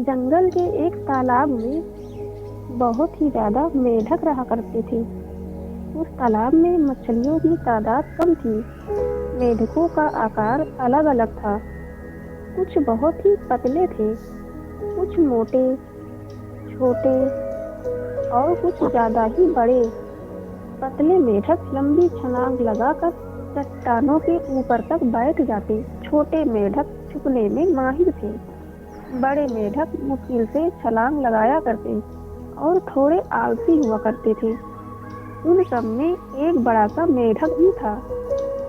जंगल के एक तालाब में बहुत ही ज्यादा मेढक रहा करते थे। उस तालाब में मछलियों की तादाद कम थी। मेढकों का आकार अलग अलग था। कुछ बहुत ही पतले थे, कुछ मोटे, छोटे और कुछ ज्यादा ही बड़े। पतले मेढक लंबी छलांग लगाकर चट्टानों के ऊपर तक बैठ जाते। छोटे मेढक छुपने में माहिर थे। बड़े मेढक मुश्किल से छलांग लगाया करते और थोड़े आलसी हुआ करते थे। उन सब में एक बड़ा सा मेढक भी था।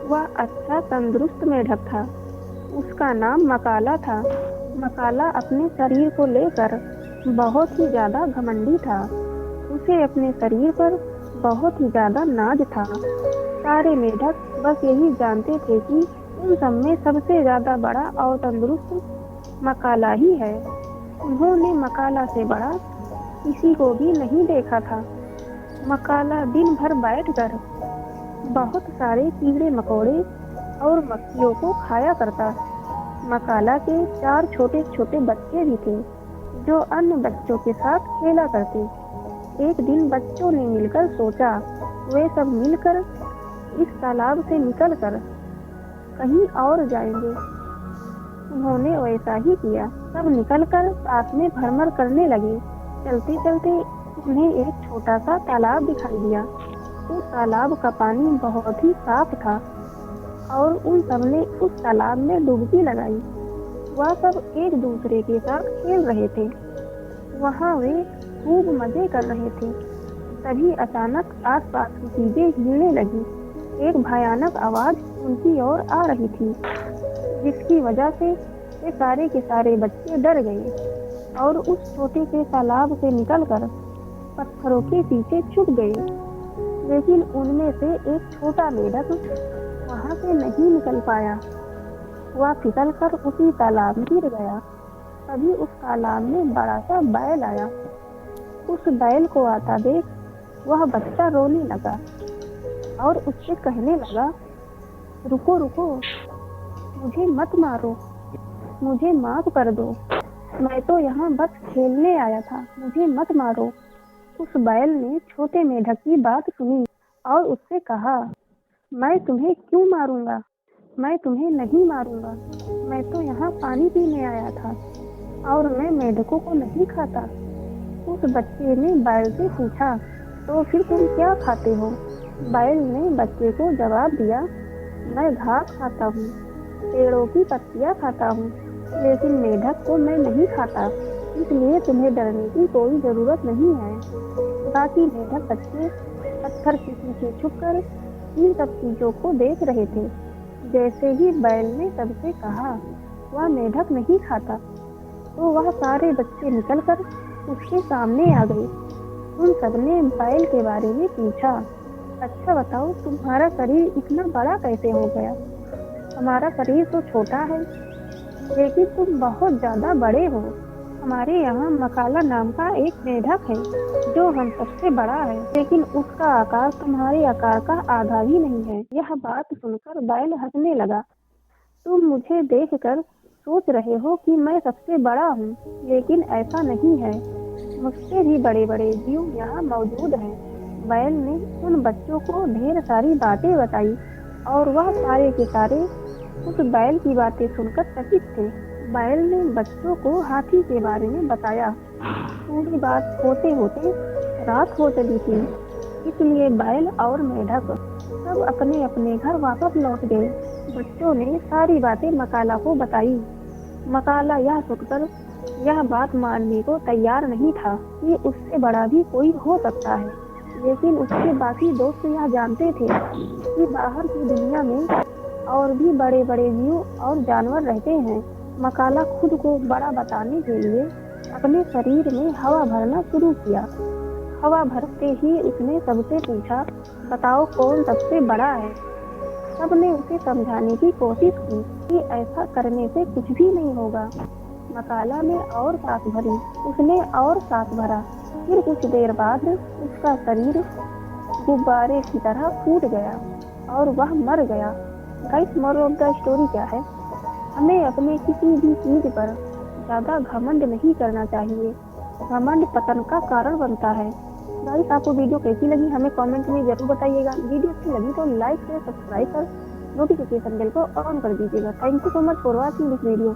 वह अच्छा तंदुरुस्त मेढक था। उसका नाम मकाला था। मकाला अपने शरीर को लेकर बहुत ही ज्यादा घमंडी था। उसे अपने शरीर पर बहुत ही ज्यादा नाज था। सारे मेढक बस यही जानते थे कि उन सब में सबसे ज्यादा बड़ा और तंदुरुस्त मकाला ही है। उन्होंने मकाला से बड़ा किसी को भी नहीं देखा था। मकाला दिन भर बैठकर बहुत सारे कीड़े मकोड़े और मक्खियों को खाया करता। मकाला के 4 छोटे छोटे बच्चे भी थे जो अन्य बच्चों के साथ खेला करते। एक दिन बच्चों ने मिलकर सोचा वे सब मिलकर इस तालाब से निकलकर कहीं और जाएंगे। उन्होंने वैसा ही किया। सब निकलकर पास में भ्रमण करने लगे। चलते चलते उन्हें एक छोटा सा तालाब दिखाई दिया। उस तालाब का पानी बहुत ही साफ था और उन सब ने उस तालाब में डुबकी लगाई। वह सब एक दूसरे के साथ खेल रहे थे। वहाँ वे खूब मजे कर रहे थे। तभी अचानक आसपास की चीजें हिलने लगी। एक भयानक आवाज उनकी ओर आ रही थी, जिसकी वजह से वे सारे के सारे बच्चे डर गए और उस छोटे से तालाब से निकलकर पत्थरों के पीछे छुप गए। लेकिन उनमें से एक छोटा मेढक वहां से नहीं निकल पाया। वह फिसलकर उसी तालाब में गिर गया। तभी उस तालाब में बड़ा सा बैल आया। उस बैल को आता देख वह बच्चा रोने लगा और उससे कहने लगा, रुको रुको, मुझे मत मारो, मुझे माफ कर दो। मैं तो यहाँ बस खेलने आया था, मुझे मत मारो। उस बैल ने छोटे मेढक की बात सुनी और उससे कहा, मैं तुम्हें क्यों मारूंगा? मैं तुम्हें नहीं मारूंगा। मैं तो यहाँ पानी पीने आया था और मैं मेढकों को नहीं खाता। उस बच्चे ने बैल से पूछा, तो फिर तुम क्या खाते हो? बैल ने बच्चे को जवाब दिया, मैं घास खाता हूँ, पेड़ों की पत्तियाँ खाता हूँ, लेकिन मेढक को मैं नहीं खाता, इसलिए तुम्हें डरने की कोई जरूरत नहीं है। बाकी मेढक बच्चे पत्थर के पीछे छुपकर इन सब चीजों को देख रहे थे। जैसे ही बैल ने सबसे कहा वह मेढक नहीं खाता, तो वह सारे बच्चे निकलकर उसके सामने आ गए। उन सबने बैल के बारे में पूछा, अच्छा बताओ, तुम्हारा शरीर इतना बड़ा कैसे हो गया? हमारा शरीर तो छोटा है, लेकिन तुम बहुत ज्यादा बड़े हो। हमारे यहाँ मकाला नाम का एक मेढक है जो हम सबसे बड़ा है, लेकिन उसका आकार तुम्हारे आकार का आधा भी नहीं है। यह बात सुनकर बैल हंसने लगा। तुम मुझे देखकर सोच रहे हो कि मैं सबसे बड़ा हूँ, लेकिन ऐसा नहीं है। मुझसे भी बड़े बड़े जीव यहाँ मौजूद हैं। बैल ने उन बच्चों को ढेर सारी बातें बताई और वह सारे के सारे उस बैल की बातें सुनकर चकित थे। बैल ने बच्चों को हाथी के बारे में बताया। पूरी बात होते होते रात हो चली थी, इसलिए बैल और मेढक सब अपने अपने घर वापस लौट गए। बच्चों ने सारी बातें मकाला को बताई। मकाला यह सुनकर यह बात मानने को तैयार नहीं था कि उससे बड़ा भी कोई हो सकता है, लेकिन उसके बाकी दोस्त यह जानते थे कि बाहर की दुनिया में और भी बड़े बड़े जीव और जानवर रहते हैं। मकाला खुद को बड़ा बताने के लिए अपने शरीर में हवा भरना शुरू किया। हवा भरते ही उसने सबसे पूछा, बताओ कौन सबसे बड़ा है? सबने उसे समझाने की कोशिश की कि ऐसा करने से कुछ भी नहीं होगा। मकाला ने और सांस भरी, उसने और सांस भरा। फिर कुछ देर बाद उसका शरीर गुब्बारे की तरह फूट गया और वह मर गया। Guys, moral of the story क्या है? हमें अपने किसी भी चीज पर ज़्यादा घमंड नहीं करना चाहिए, घमंड पतन का कारण बनता है। गाइस, आपको वीडियो कैसी लगी हमें कमेंट में ज़रूर बताइएगा। वीडियो अच्छी लगी तो लाइक शेयर सब्सक्राइब कर नोटिफिकेशन बेल को ऑन कर दीजिएगा। Thank you so much for watching this video.